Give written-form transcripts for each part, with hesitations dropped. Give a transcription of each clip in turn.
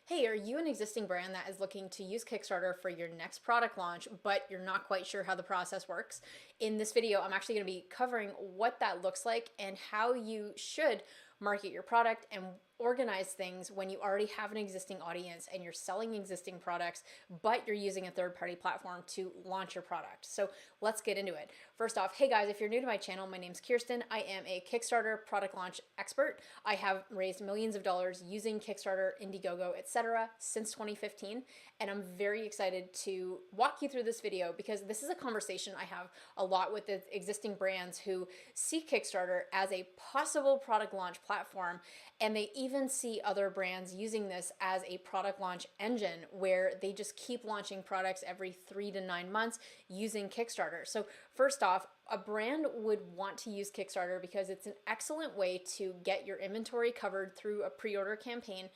Hey, are you an existing brand that is looking to use Kickstarter for your next product launch, but you're not quite sure how the process works? In this video, I'm actually going to be covering what that looks like and how you should market your product and organize things when you already have an existing audience and you're selling existing products, but you're using a third-party platform to launch your product. So let's get into it. First off, hey guys, if you're new to my channel, my name's Khierstyn. I am a Kickstarter product launch expert. I have raised millions of dollars using Kickstarter, Indiegogo, etc. since 2015, and I'm very excited to walk you through this video because this is a conversation I have a lot with the existing brands who see Kickstarter as a possible product launch platform, and they even see other brands using this as a product launch engine where they just keep launching products every 3 to 9 months using Kickstarter. So first off, a brand would want to use Kickstarter because it's an excellent way to get your inventory covered through a pre-order campaign,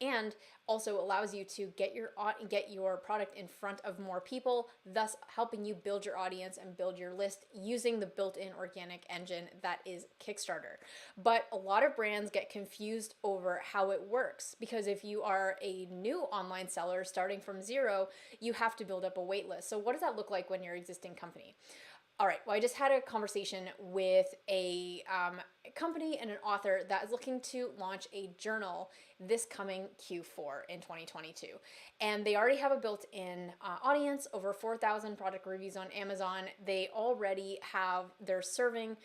and also allows you to get your product in front of more people, thus helping you build your audience and build your list using the built-in organic engine that is Kickstarter. But a lot of brands get confused over how it works because if you are a new online seller starting from zero, you have to build up a wait list. So what does that look like when you're an existing company? All right, well, I just had a conversation with a company and an author that is looking to launch a journal this coming Q4 in 2022. And they already have a built-in audience, over 4,000 product reviews on Amazon. They already they're serving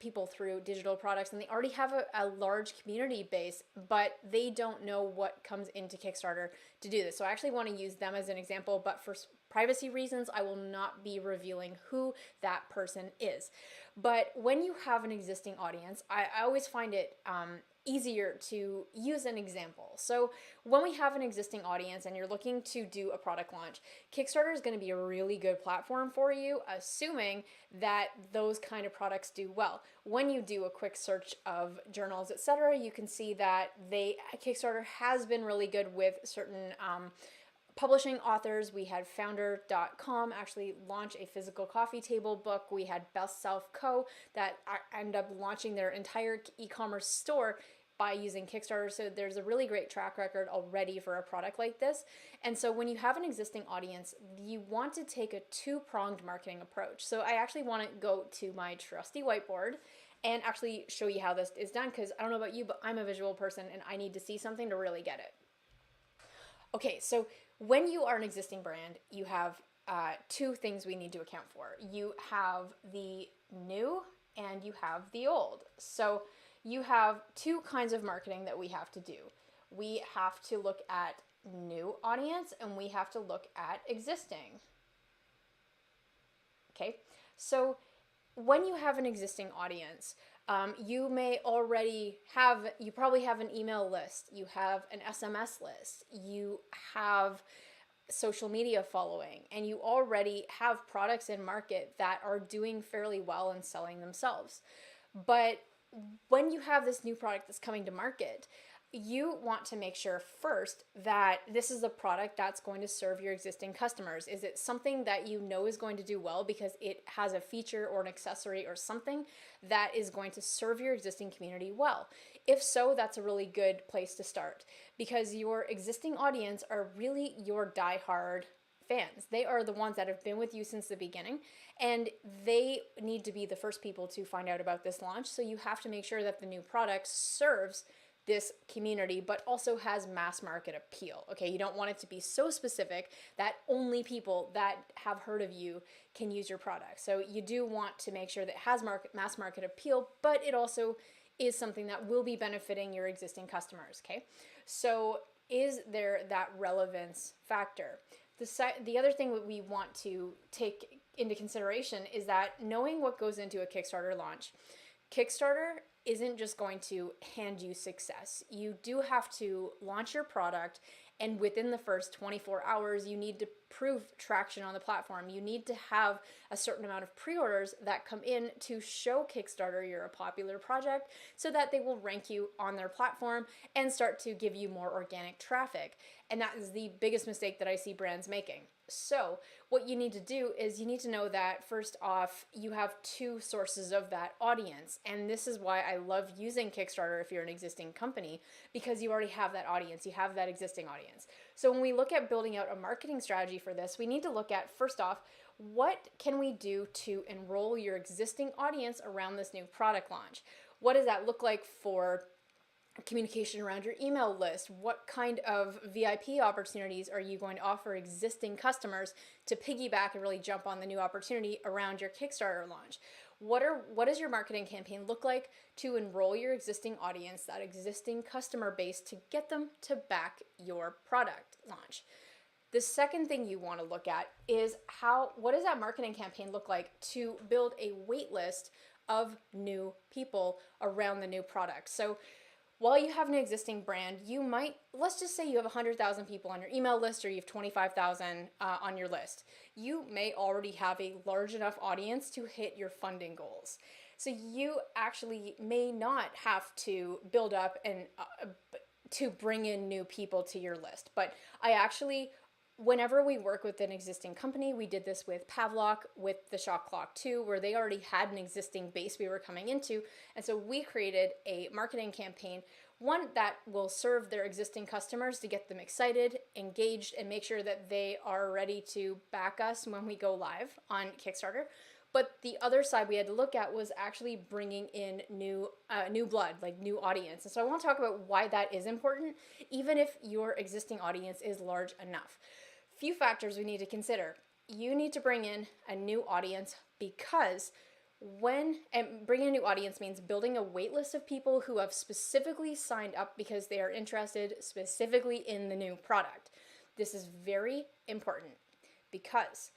people through digital products, and they already have a large community base, but they don't know what comes into Kickstarter to do this. So I actually want to use them as an example, but for privacy reasons, I will not be revealing who that person is. But when you have an existing audience, I always find it easier to use an example. So when we have an existing audience and you're looking to do a product launch, Kickstarter is going to be a really good platform for you, assuming that those kind of products do well. When you do a quick search of journals, etc., you can see that Kickstarter has been really good with certain publishing authors. We had founder.com actually launch a physical coffee table book. We had Best Self Co. that end up launching their entire e-commerce store by using Kickstarter. So there's a really great track record already for a product like this. And so when you have an existing audience, you want to take a two-pronged marketing approach. So I actually want to go to my trusty whiteboard and actually show you how this is done, because I don't know about you, but I'm a visual person and I need to see something to really get it. Okay, so when you are an existing brand, you have two things we need to account for. You have the new and you have the old. So you have two kinds of marketing that we have to do. We have to look at new audience and we have to look at existing. Okay, so when you have an existing audience, you probably have an email list, you have an SMS list, you have social media following, and you already have products in market that are doing fairly well and selling themselves. But when you have this new product that's coming to market, you want to make sure first that this is a product that's going to serve your existing customers. Is it something that you know is going to do well because it has a feature or an accessory or something that is going to serve your existing community well? If so, that's a really good place to start, because your existing audience are really your diehard fans. They are the ones that have been with you since the beginning, and they need to be the first people to find out about this launch. So you have to make sure that the new product serves this community, but also has mass market appeal. Okay, you don't want it to be so specific that only people that have heard of you can use your product. So you do want to make sure that it has mass market appeal, but it also is something that will be benefiting your existing customers. So is there that relevance factor? The other thing that we want to take into consideration is that knowing what goes into a Kickstarter launch. Kickstarter isn't just going to hand you success. You do have to launch your product And within the first 24 hours, you need to prove traction on the platform. You need to have a certain amount of pre-orders that come in to show Kickstarter you're a popular project so that they will rank you on their platform and start to give you more organic traffic. And that is the biggest mistake that I see brands making. So what you need to do is you need to know that first off, you have two sources of that audience. And this is why I love using Kickstarter if you're an existing company, because you already have that audience, you have that existing audience. So when we look at building out a marketing strategy for this, we need to look at, first off, what can we do to enroll your existing audience around this new product launch? What does that look like for communication around your email list? What kind of VIP opportunities are you going to offer existing customers to piggyback and really jump on the new opportunity around your Kickstarter launch? What does your marketing campaign look like to enroll your existing audience, that existing customer base, to get them to back your product launch? The second thing you want to look at is what does that marketing campaign look like to build a wait list of new people around the new product? So while you have an existing brand, you might, let's just say you have 100,000 people on your email list, or you have 25,000 on your list. You may already have a large enough audience to hit your funding goals. So you actually may not have to build up and to bring in new people to your list. But whenever we work with an existing company, we did this with Pavlok, with the Shot Clock 2, where they already had an existing base we were coming into. And so we created a marketing campaign, one that will serve their existing customers to get them excited, engaged, and make sure that they are ready to back us when we go live on Kickstarter. But the other side we had to look at was actually bringing in new blood, like new audience. And so I want to talk about why that is important, even if your existing audience is large enough. Few factors we need to consider. You need to bring in a new audience, because bringing a new audience means building a wait list of people who have specifically signed up because they are interested specifically in the new product. This is very important, because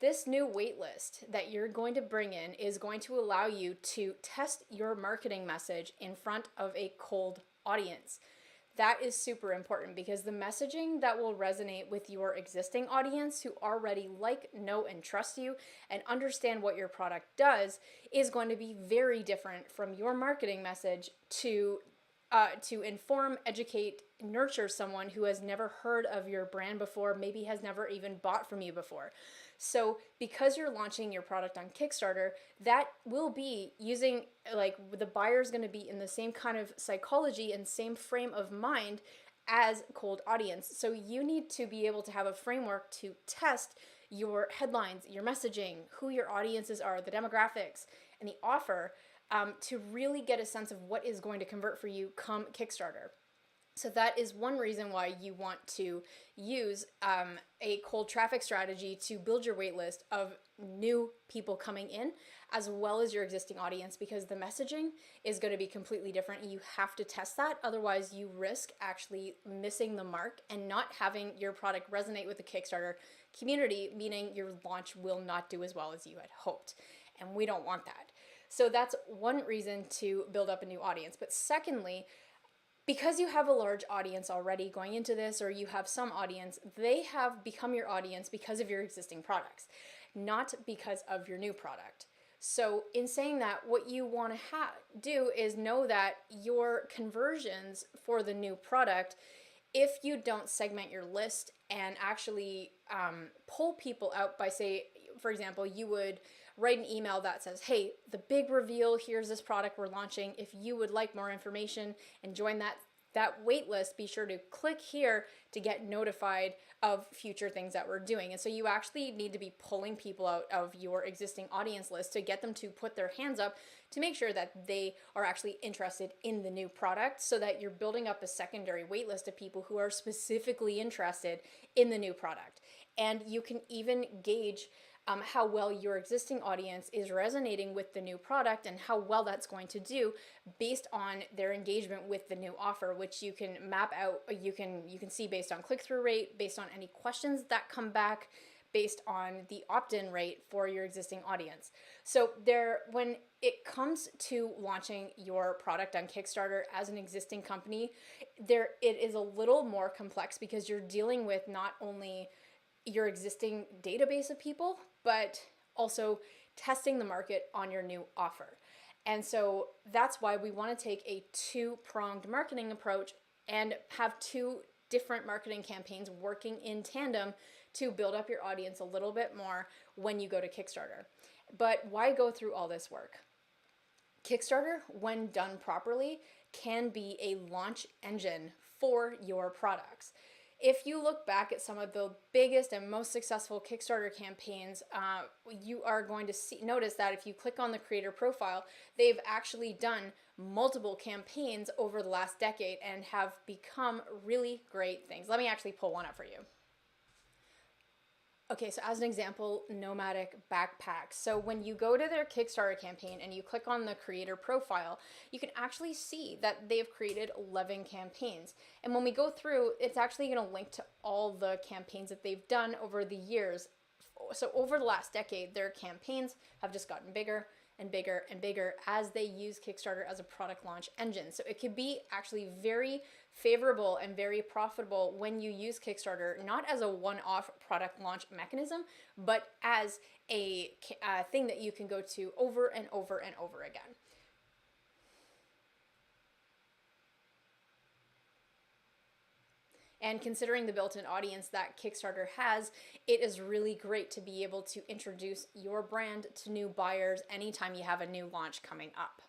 this new wait list that you're going to bring in is going to allow you to test your marketing message in front of a cold audience. That is super important, because the messaging that will resonate with your existing audience, who already like, know, and trust you and understand what your product does, is going to be very different from your marketing message to inform, educate, nurture someone who has never heard of your brand before, maybe has never even bought from you before. So because you're launching your product on Kickstarter, that will be using, like, the buyer's going to be in the same kind of psychology and same frame of mind as cold audience. So you need to be able to have a framework to test your headlines, your messaging, who your audiences are, the demographics, and the offer, to really get a sense of what is going to convert for you come Kickstarter. So that is one reason why you want to use a cold traffic strategy to build your wait list of new people coming in, as well as your existing audience, because the messaging is going to be completely different and you have to test that. Otherwise, you risk actually missing the mark and not having your product resonate with the Kickstarter community, meaning your launch will not do as well as you had hoped. And we don't want that. So that's one reason to build up a new audience. But secondly, because you have a large audience already going into this, or you have some audience, they have become your audience because of your existing products, not because of your new product. So in saying that, what you want to do is know that your conversions for the new product, if you don't segment your list and actually pull people out by, say, for example, you would write an email that says, hey, the big reveal, here's this product we're launching. If you would like more information and join that wait list, be sure to click here to get notified of future things that we're doing. And so you actually need to be pulling people out of your existing audience list to get them to put their hands up to make sure that they are actually interested in the new product, so that you're building up a secondary wait list of people who are specifically interested in the new product. And you can even gauge how well your existing audience is resonating with the new product and how well that's going to do based on their engagement with the new offer, which you can map out. You can see based on click-through rate, based on any questions that come back, based on the opt-in rate for your existing audience. So when it comes to launching your product on Kickstarter as an existing company, it is a little more complex because you're dealing with not only your existing database of people, but also testing the market on your new offer. And so that's why we want to take a two-pronged marketing approach and have two different marketing campaigns working in tandem to build up your audience a little bit more when you go to Kickstarter. But why go through all this work? Kickstarter, when done properly, can be a launch engine for your products. If you look back at some of the biggest and most successful Kickstarter campaigns, you are going to notice that if you click on the creator profile, they've actually done multiple campaigns over the last decade and have become really great things. Let me actually pull one up for you. Okay, so as an example, Nomadic Backpacks. So when you go to their Kickstarter campaign and you click on the creator profile, you can actually see that they've created 11 campaigns. And when we go through, it's actually going to link to all the campaigns that they've done over the years. So over the last decade, their campaigns have just gotten bigger and bigger and bigger as they use Kickstarter as a product launch engine. So it could be actually very favorable and very profitable when you use Kickstarter, not as a one-off product launch mechanism, but as a thing that you can go to over and over and over again. And considering the built-in audience that Kickstarter has, it is really great to be able to introduce your brand to new buyers anytime you have a new launch coming up.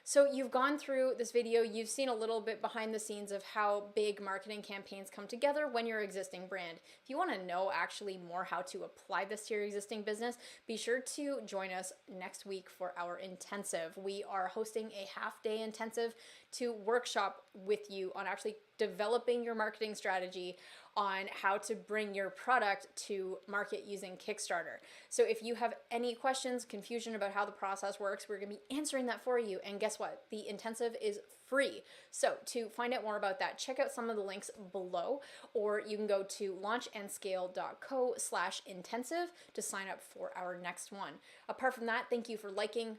So you've gone through this video, you've seen a little bit behind the scenes of how big marketing campaigns come together when you're an existing brand. If you want to know actually more how to apply this to your existing business, be sure to join us next week for our intensive. We are hosting a half-day intensive to workshop with you on actually developing your marketing strategy on how to bring your product to market using Kickstarter. So if you have any questions, confusion about how the process works, we're going to be answering that for you. And guess what? The intensive is free. So to find out more about that, check out some of the links below, or you can go to launchandscale.co/intensive to sign up for our next one. Apart from that, thank you for liking